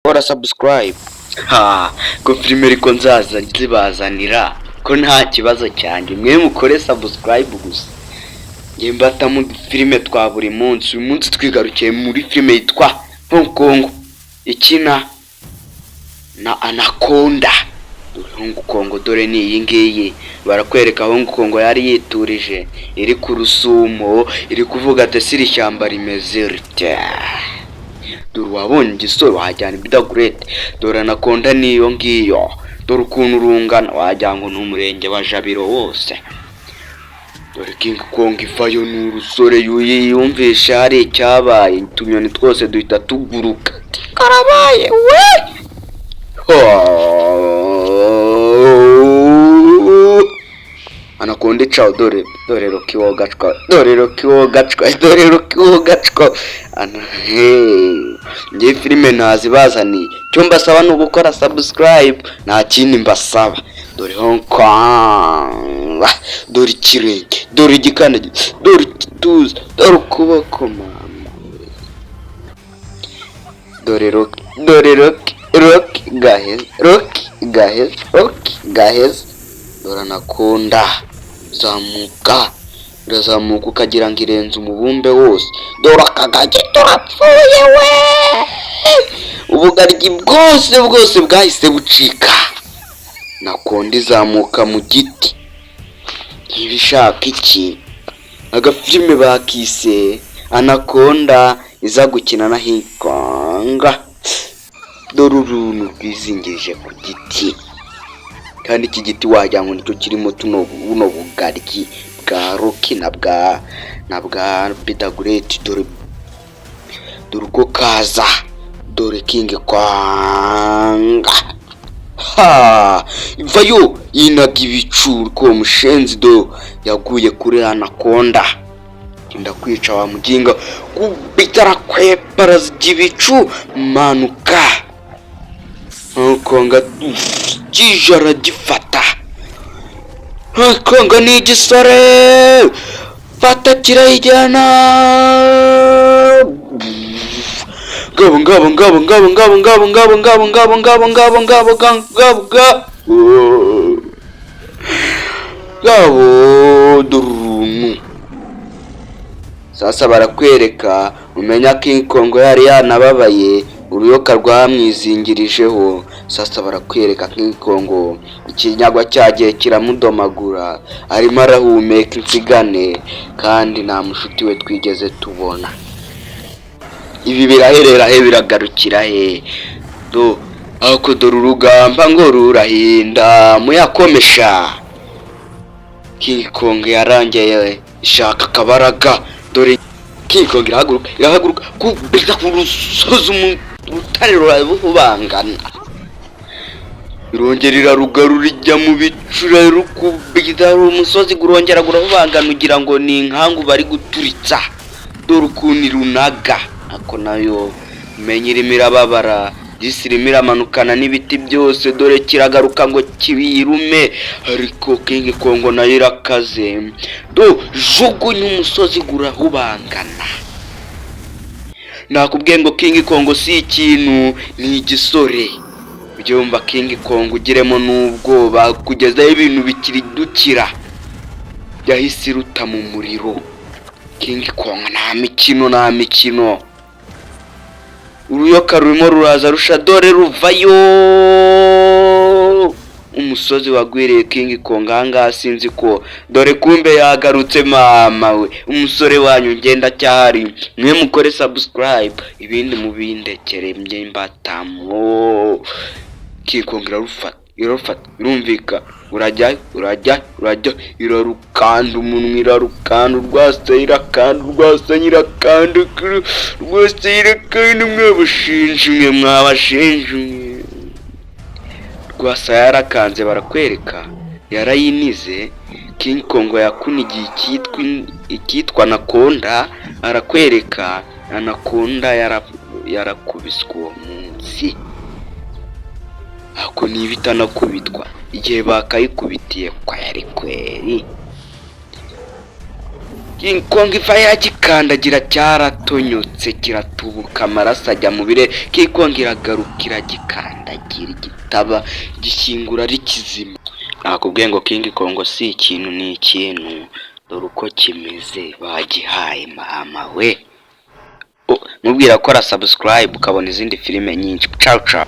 Ora subscribe. Ko filime ariko nzaza zibazanira ko nta kibazo cyanjye mwe mukore subscribe gusa. Nge mbata mu filime twa buri munsi. Uyu munsi twigarukiye muri filime yitwa Hong Kong ikina na Anaconda. Hong Kong dore ni iyi ngiyi barakwereka Hong Kong yari yiturije iri ku Rusumo iri kuvuga ati siri shyamba rimeze rite. Dore wabonye igisoro wajyana ibidagurete. Dore Anaconda niyo ngiyo. Dore ukuntu urungana wajyana ngo n'umurenge wa Jabiro wose. Dore King Kong ivayo n'urusore yumvisha hari icyabaye. Utunyoni twose duhita tuguruka. Karabaye we! Anaconda ciao dore Rocky wogacwa nge filime nazibazaniye cyo mbasaba no gukora subscribe nta kindi mbasaba. Dore Hong Kong, dore ikirenge, dore igikanage, dore igituza, dore ukuboko mama, dore Rocky gaheze, dore Anaconda zamuka irazamuka ukagira ngo irenze umubumbe wose. Dore akagage turapfuye we! Ubugaryi bwose bwahise bucika. Anaconda izamuka mu giti ntibishaka iki. Agafilime bakise Anaconda iza gukina na Hong Kong. Dore uruntu rwizingirije ku giti kandi iki giti wajya ngo nicyo kirimo buno bugaryi bwa Rocky na bwa Bidagureti. Dore uko kaza. Dore King Kong ivayo yinaga ibicu ko mushenzi do yaguye kuri Anaconda. Ndakwica wa muginga kubitara kwepara z'ibicu manuka. Konga kijara gifata. Konga ni igisore fata kirayijyana. Gabo durunu. Sasa barakwereka umenya King Kong yari yanababaye uruyoka rwamwizingirijeho. Sasa barakwereka King Kong ikinyagwa cyagiye kiramudomagura arimo arahumeka insigane kandi nta mushuti we twigeze tubona. Ibi biraherera he biragarukira he? Ako dore urugamba ngo rurahinda muyakomesha. King Kong yarangeye ishaka kabaraga. Dore King Kong irahaguruka kubita ku rusozi urutare rurabubangana. Irongera irarugarura ijya mu bicura rukubita umusozi gurongera gurabubangana ugira ngo ni inkangu bari guturitsa. Dore ukuntu irunaga ako nayo menye irimo irababara gisirimo iramanukana n'ibiti byose. Dore kiragaruka ngo kibirume ariko King Kong nayo irakaze. Jugunya umusozi gurahubangana. Nakubwiye ngo King Kong si ikintu ni igisore. Byumva King Kong ugiremo n'ubwoba kugeza ibintu bikiridukira yahise iruta mu muriro. King Kong nta mikino. Uruyoka rurimo ruraza rusha. Dore ruvayo umusozi wagwiriye King Kong ahangaha sinzi ko. Dore kumbe yagarutse mama we. Umusore wanyu ngenda cyahari. Mwe mukore subscribe ibindi mubindekere mbatamo. King Kong irarufata irumvika urajya irarukanda umunwa irarukanda urwasa irakanda mwabashinje rwasa yarakanze barakwereka yarayinize. King Kong yakunigiye ikitwa Anaconda arakwereka Anaconda yarakubiswe uwo munsi. Ako nibita nakubitwa igihe bakayikubitiye kwa yari kweri. Kongo iva yagikandagira cyaratonyotse kiratubuka amaraso ajya mu bire. Kongo iragaruka iragikandagira igitaba gishyingura ari kizima. Nakubwiye ngo King Kongo si ikintu ni ikintu, dore uko kimeze bagihaye mama we. Mubwira ko subscribe ukabona izindi filime nyinshi. Ciao ciao.